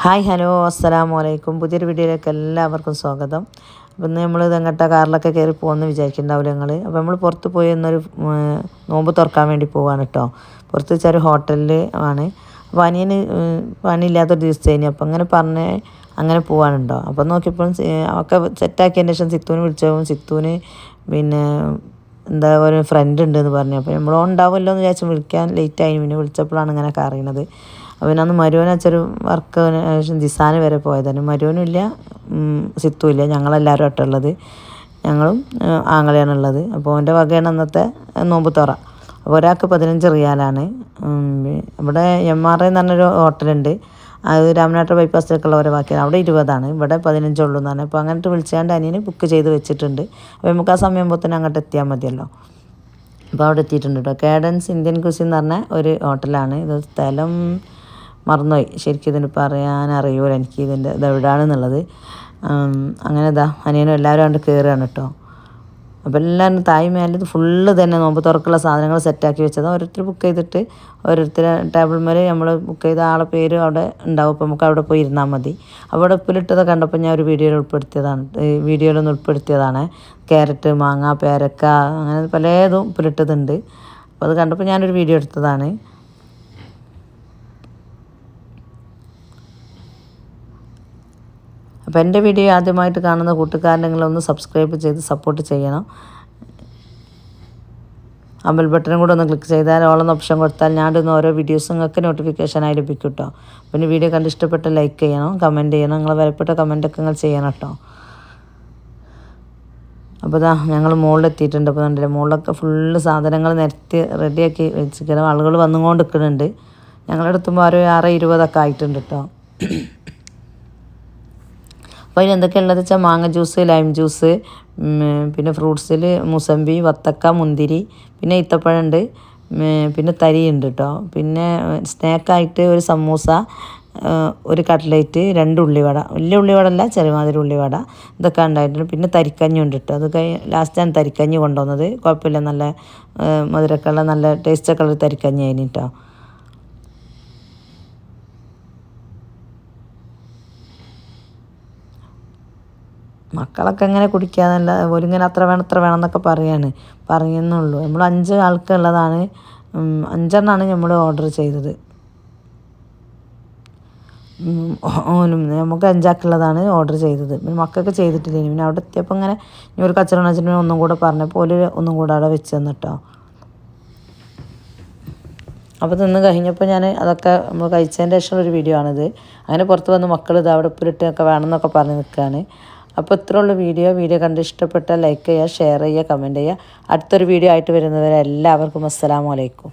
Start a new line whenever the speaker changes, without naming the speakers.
Hi hello അസ്സലാമു അലൈക്കും. പുതിയൊരു വീഡിയോയിലേക്ക് എല്ലാവർക്കും സ്വാഗതം. അപ്പോൾ ഇന്ന് നമ്മൾ ഇതെങ്ങോട്ടാ കാറിലൊക്കെ കയറി പോകുമെന്ന് വിചാരിക്കുന്നുണ്ടാവില്ല നിങ്ങൾ. അപ്പോൾ നമ്മൾ പുറത്ത് പോയി എന്നൊരു നോമ്പ് തുറക്കാൻ വേണ്ടി പോവാണ് കേട്ടോ. പുറത്ത് വെച്ചൊരു ഹോട്ടലിൽ ആണ്. അപ്പോൾ അനിയന് പണിയില്ലാത്തൊരു ദിവസത്തേനി. അപ്പോൾ അങ്ങനെ പറഞ്ഞ് അങ്ങനെ പോകാനുണ്ടോ. അപ്പോൾ നോക്കിയപ്പോൾ ഒക്കെ സെറ്റാക്കിയതിന് ശേഷം സിത്തൂന് വിളിച്ചപ്പോൾ സിത്തൂന് പിന്നെ എന്താ ഒരു ഫ്രണ്ട് ഉണ്ടെന്ന് പറഞ്ഞു. അപ്പോൾ നമ്മൾ ഉണ്ടാവുമല്ലോ എന്ന് വിചാരിച്ചു വിളിക്കാൻ ലേറ്റായി. പിന്നെ വിളിച്ചപ്പോഴാണ് ഇങ്ങനെയൊക്കെ അറിയുന്നത്. അപ്പോൾ അന്ന് മരുവൻ വെച്ചൊരു വർക്ക് ദിസാന് വരെ പോയതാണ്. മരുവനും ഇല്ല സിത്തും ഇല്ല, ഞങ്ങളെല്ലാവരും ആയിട്ടുള്ളത്. ഞങ്ങളും ആങ്ങളെയാണുള്ളത്. അപ്പോൾ അവൻ്റെ വകയാണ് അന്നത്തെ നോമ്പ് തുറ. അപ്പോൾ ഒരാൾക്ക് 15 റിയാലാണ്. ഇവിടെ MRA എന്ന് പറഞ്ഞൊരു ഹോട്ടലുണ്ട്, അത് രാമനാട്ട് ബൈപ്പാസിലേക്കുള്ള ഓരോ ബാക്കിയാണ്. അവിടെ 20ആണ്, ഇവിടെ 15 ഉള്ളൂ എന്നാണ്. അപ്പോൾ അങ്ങോട്ട് വിളിച്ചാണ്ട് അനിയന് ബുക്ക് ചെയ്ത് വെച്ചിട്ടുണ്ട്. അപ്പോൾ നമുക്ക് ആ സമയം തന്നെ അങ്ങോട്ട് എത്തിയാൽ മതിയല്ലോ. അപ്പോൾ അവിടെ എത്തിയിട്ടുണ്ട് കേട്ടോ. കേഡൻസ് ഇന്ത്യൻ കുസിൻ എന്ന് പറഞ്ഞ ഒരു ഹോട്ടലാണ്. ഇത് സ്ഥലം മറന്നുപോയി, ശരിക്കും ഇതിന് പറയാനറിയൂല എനിക്ക് ഇത് എവിടെയാണെന്നുള്ളത്. അങ്ങനെ അനിയനും എല്ലാവരും കണ്ട് കയറുകയാണ് കേട്ടോ. അപ്പോൾ എല്ലാവരും തായ് മേലെ ഇത് ഫുള്ള് തന്നെ നോമ്പ് തുറക്കുള്ള സാധനങ്ങൾ സെറ്റാക്കി വെച്ചത്. ഓരോരുത്തർ ബുക്ക് ചെയ്തിട്ട് ഓരോരുത്തർ ടേബിൾ മേലെ നമ്മൾ ബുക്ക് ചെയ്ത ആളെ പേര് അവിടെ ഉണ്ടാവും. അപ്പോൾ നമുക്ക് അവിടെ പോയി ഇരുന്നാൽ മതി. അവിടെ ഉപ്പിലിട്ടത് കണ്ടപ്പോൾ ഞാൻ ഒരു വീഡിയോയിലൊന്ന് ഉൾപ്പെടുത്തിയതാണ്. ക്യാരറ്റ്, മാങ്ങ, പേരക്ക, അങ്ങനെ പലതും ഉപ്പിലിട്ടതുണ്ട്. അപ്പോൾ അത് കണ്ടപ്പോൾ ഞാനൊരു വീഡിയോ എടുത്തതാണ്. അപ്പോൾ എൻ്റെ വീഡിയോ ആദ്യമായിട്ട് കാണുന്ന കൂട്ടുകാരനെങ്കിലൊന്ന് സബ്സ്ക്രൈബ് ചെയ്ത് സപ്പോർട്ട് ചെയ്യണം. ആ ബെൽ ബട്ടനും കൂടെ ഒന്ന് ക്ലിക്ക് ചെയ്താൽ ഓളെന്ന ഓപ്ഷൻ കൊടുത്താൽ ഞാൻ ഇടുന്ന ഓരോ വീഡിയോസും നിങ്ങൾക്ക് നോട്ടിഫിക്കേഷനായി ലഭിക്കും കേട്ടോ. പിന്നെ വീഡിയോ കണ്ട് ഇഷ്ടപ്പെട്ട് ലൈക്ക് ചെയ്യണം, കമൻറ്റ് ചെയ്യണം, നിങ്ങളെ വിലപ്പെട്ട കമൻറ്റൊക്കെ നിങ്ങൾ ചെയ്യണം കേട്ടോ. അപ്പോൾ ഞങ്ങൾ മുകളിലെത്തിയിട്ടുണ്ട്. അപ്പോൾ കണ്ടില്ലേ, മുകളിലൊക്കെ ഫുള്ള് സാധനങ്ങൾ നിരത്തി റെഡിയാക്കി വെച്ചിരിക്കണം. ആളുകൾ വന്നുകൊണ്ട് നിൽക്കുന്നുണ്ട്. ഞങ്ങളെടുത്തുമ്പോൾ ഒരു 6:20 ആയിട്ടുണ്ട് കേട്ടോ. അപ്പോൾ അതിന് എന്തൊക്കെയുള്ളത് വെച്ചാൽ മാങ്ങ ജ്യൂസ്, ലൈം ജ്യൂസ്, പിന്നെ ഫ്രൂട്ട്സിൽ മുസമ്പി, വത്തക്ക, മുന്തിരി, പിന്നെ ഈത്തപ്പഴമുണ്ട്, പിന്നെ തരിയുണ്ട് കേട്ടോ. പിന്നെ സ്നാക്കായിട്ട് ഒരു സമൂസ, ഒരു കട്ട്ലേറ്റ്, 2 ഉള്ളിവട, വലിയ ഉള്ളിവടല്ല ചെറുമാതിരി ഉള്ളിവട, ഇതൊക്കെ ഉണ്ടായിട്ടുണ്ട്. പിന്നെ തരിക്കഞ്ഞി ഉണ്ട് കേട്ടോ. അത് ലാസ്റ്റാണ് തരിക്കഞ്ഞി കൊണ്ടുവന്നത്. കുഴപ്പമില്ല, നല്ല മധുരക്കുള്ള നല്ല ടേസ്റ്റൊക്കെ ഉള്ള തരിക്കഞ്ഞി ആയിരുന്നു കേട്ടോ. മക്കളൊക്കെ ഇങ്ങനെ കുടിക്കാന്നല്ല, ഒരിങ്ങനെ അത്ര വേണം എന്നൊക്കെ പറയുന്നുള്ളൂ. നമ്മൾ 5 ആൾക്കുള്ളതാണ്. 5 എണ്ണമാണ് നമ്മൾ ഓർഡർ ചെയ്തത്. നമുക്ക് 5 ആൾക്കുള്ളതാണ് ഓർഡർ ചെയ്തത്. പിന്നെ മക്കൾക്ക് ചെയ്തിട്ടില്ല. പിന്നെ അവിടെ എത്തിയപ്പോൾ ഇങ്ങനെ ഒരു കച്ചവടം വെച്ചിട്ട് ഒന്നും കൂടെ പറഞ്ഞപ്പോൾ ഒന്നും കൂടെ അവിടെ വെച്ച് തന്നിട്ടോ. അപ്പോൾ തിന്ന് കഴിഞ്ഞപ്പോൾ ഞാൻ അതൊക്കെ നമ്മൾ കഴിച്ചതിൻ്റെ ശേഷമുള്ളൊരു വീഡിയോ ആണിത്. അങ്ങനെ പുറത്ത് വന്ന് മക്കൾ ഇത് അവിടെ ഉപ്പിലിട്ടൊക്കെ വേണമെന്നൊക്കെ പറഞ്ഞ് നിൽക്കുകയാണ്. അപ്പോൾ ഇത്രയുള്ള വീഡിയോ കണ്ട് ഇഷ്ടപ്പെട്ടാൽ ലൈക്ക് ചെയ്യുക, ഷെയർ ചെയ്യുക, കമൻറ്റ് ചെയ്യുക. അടുത്തൊരു വീഡിയോ ആയിട്ട് വരുന്നവരെ എല്ലാവർക്കും അസ്സലാമു അലൈക്കും.